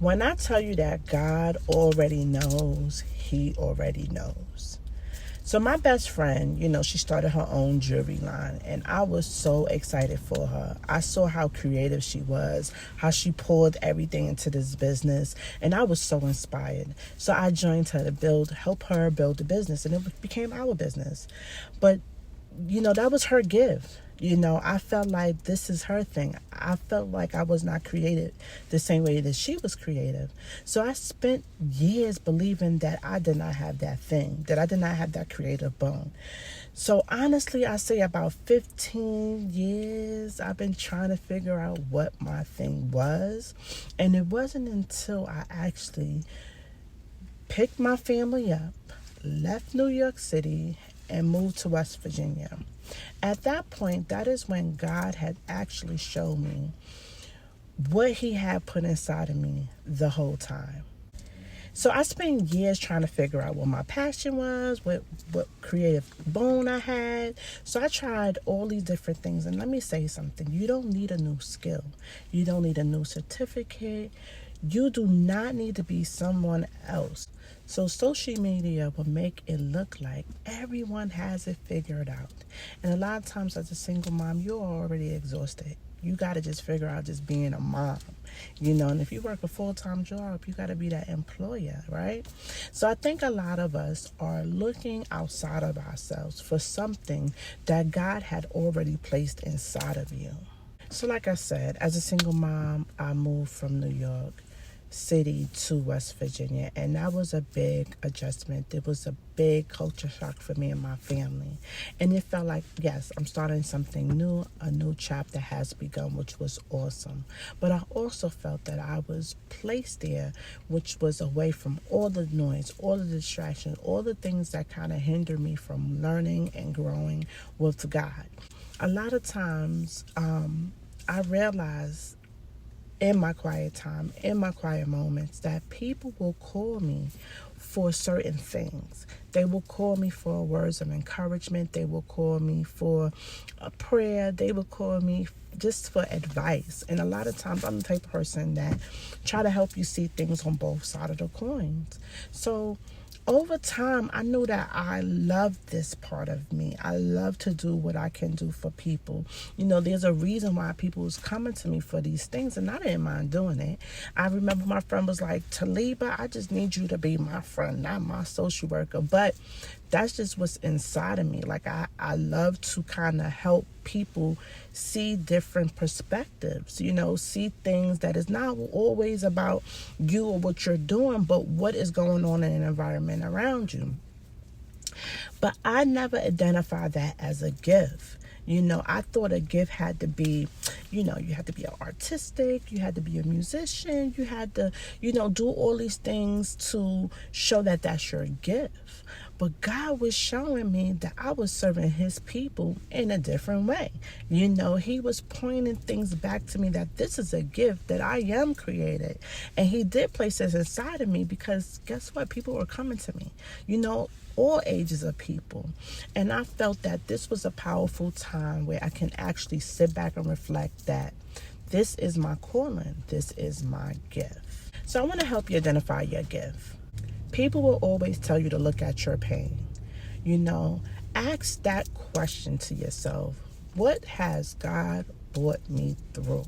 When I tell you that God already knows, He already knows. So my best friend, she started her own jewelry line, and I was so excited for her. I saw how creative she was, how she poured everything into this business, and I was so inspired. So I joined her to help her build the business, and it became our business. But that was her gift. I felt like this is her thing. I felt like I was not created the same way that she was creative. So I spent years believing that I did not have that thing, that I did not have that creative bone. So honestly, I say about 15 years, I've been trying to figure out what my thing was. And it wasn't until I actually picked my family up, left New York City, and moved to West Virginia. At that point, that is when God had actually shown me what He had put inside of me the whole time. So I spent years trying to figure out what my passion was, what creative bone I had. So I tried all these different things. And let me say something. You don't need a new skill. You don't need a new certificate. You do not need to be someone else. So social media will make it look like everyone has it figured out. And a lot of times as a single mom, you're already exhausted. You got to just figure out just being a mom, and if you work a full-time job, you got to be that employer, right? So I think a lot of us are looking outside of ourselves for something that God had already placed inside of you. So like I said, as a single mom, I moved from New York City to West Virginia, and that was a big adjustment. It was a big culture shock for me and my family, and it felt like, yes, I'm starting something new. A new chapter has begun, which was awesome. But I also felt that I was placed there, which was away from all the noise, all the distractions, all the things that kind of hinder me from learning and growing with God. A lot of times I realized in my quiet time, in my quiet moments, that people will call me for certain things. They will call me for words of encouragement. They will call me for a prayer. They will call me just for advice. And a lot of times I'm the type of person that try to help you see things on both sides of the coins. So over time, I knew that I love this part of me. I love to do what I can do for people. There's a reason why people was coming to me for these things, and I didn't mind doing it. I remember my friend was like, Taliba, I just need you to be my friend, not my social worker. But that's just what's inside of me. Like, I love to kind of help people see different perspectives, see things that is not always about you or what you're doing, but what is going on in an environment around you. But I never identified that as a gift. I thought a gift had to be, you had to be artistic, you had to be a musician, you had to, do all these things to show that that's your gift. But God was showing me that I was serving His people in a different way. He was pointing things back to me that this is a gift, that I am created. And He did place this inside of me because guess what? People were coming to me, all ages of people. And I felt that this was a powerful time where I can actually sit back and reflect that this is my calling. This is my gift. So I want to help you identify your gift. People will always tell you to look at your pain. Ask that question to yourself. What has God brought me through?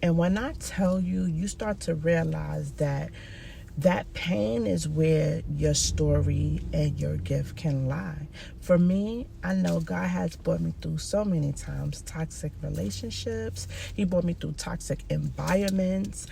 And when I tell you, you start to realize that pain is where your story and your gift can lie. For me, I know God has brought me through so many times, toxic relationships. He brought me through toxic environments,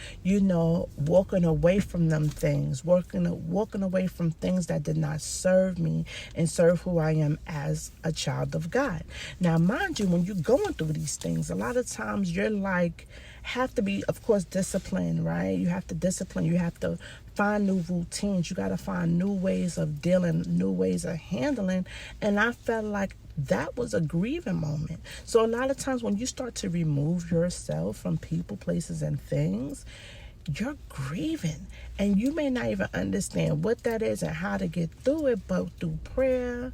walking away from them things, walking away from things that did not serve me and serve who I am as a child of God. Now, mind you, when you're going through these things, a lot of times you're like, have to be, of course, disciplined, right? You have to discipline. You have to find new routines. You got to find new ways of dealing, new ways of handling. And I felt like that was a grieving moment. So a lot of times when you start to remove yourself from people, places, and things, you're grieving. And you may not even understand what that is and how to get through it, but through prayer,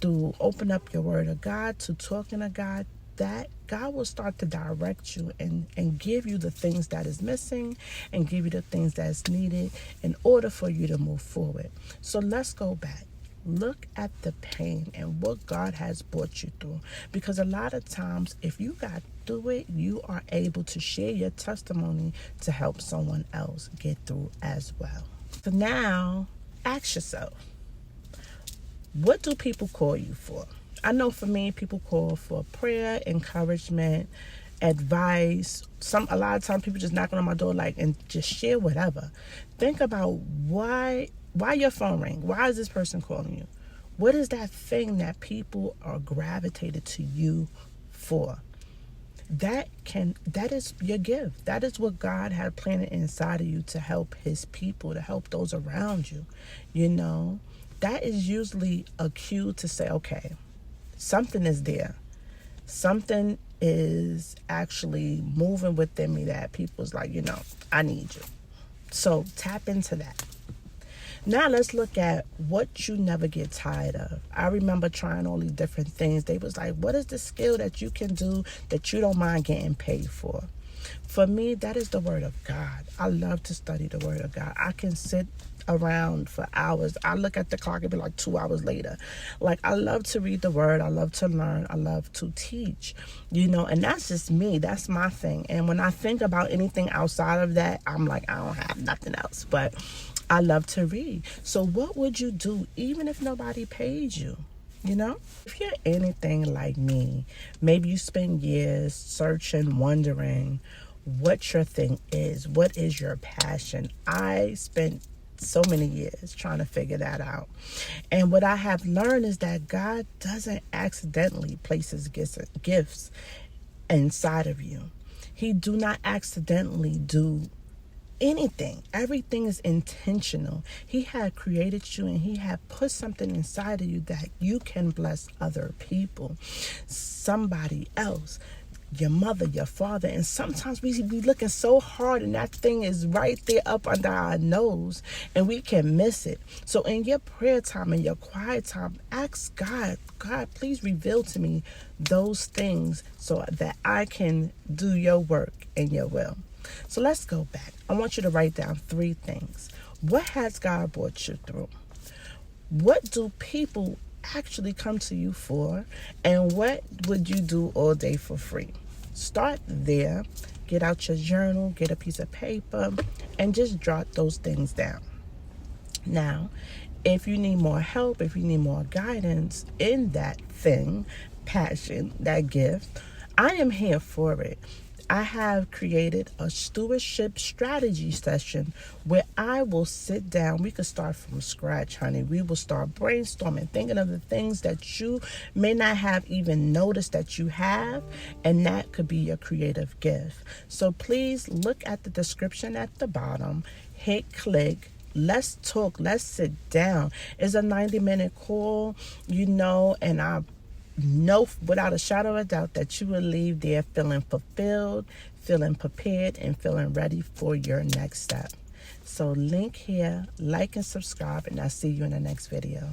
through open up your word of God, to talking to God, that, God will start to direct you and give you the things that is missing and give you the things that's needed in order for you to move forward. So let's go back. Look at the pain and what God has brought you through. Because a lot of times, if you got through it, you are able to share your testimony to help someone else get through as well. So now, ask yourself, what do people call you for? I know for me, people call for prayer, encouragement, advice. A lot of times people just knocking on my door and just share whatever. Think about why your phone ring? Why is this person calling you? What is that thing that people are gravitated to you for? That is your gift. That is what God had planted inside of you to help his people, to help those around you. That is usually a cue to say, okay, something is there. Something is actually moving within me that people's like, I need you. So tap into that. Now let's look at what you never get tired of. I remember trying all these different things. They was like, what is the skill that you can do that you don't mind getting paid for? For me, that is the word of God. I love to study the word of God. I can sit around for hours. I look at the clock and be like 2 hours later. I love to read the word. I love to learn. I love to teach, and that's just me. That's my thing. And when I think about anything outside of that, I'm like, I don't have nothing else. But I love to read. So what would you do even if nobody paid you? If you're anything like me, maybe you spend years searching, wondering what your thing is. What is your passion? I spent so many years trying to figure that out. And what I have learned is that God doesn't accidentally place his gifts inside of you. He do not accidentally do anything. Everything is intentional. He had created you and he had put something inside of you that you can bless other people, somebody else, your mother, your father. And sometimes we be looking so hard and that thing is right there up under our nose and we can miss it. So in your prayer time and your quiet time, ask God, please reveal to me those things so that I can do your work and your will. So let's go back. I want you to write down 3 things. What has God brought you through? What do people actually come to you for? And what would you do all day for free? Start there. Get out your journal, get a piece of paper, and just jot those things down. Now, if you need more help, if you need more guidance in that thing, passion, that gift, I am here for it. I have created a stewardship strategy session where I will sit down. We could start from scratch, honey. We will start brainstorming, thinking of the things that you may not have even noticed that you have, and that could be your creative gift. So please look at the description at the bottom, hit click. Let's talk. Let's sit down. It's a 90-minute call, and I know without a shadow of a doubt that you will leave there feeling fulfilled, feeling prepared, and feeling ready for your next step. So link here, like and subscribe, and I'll see you in the next video.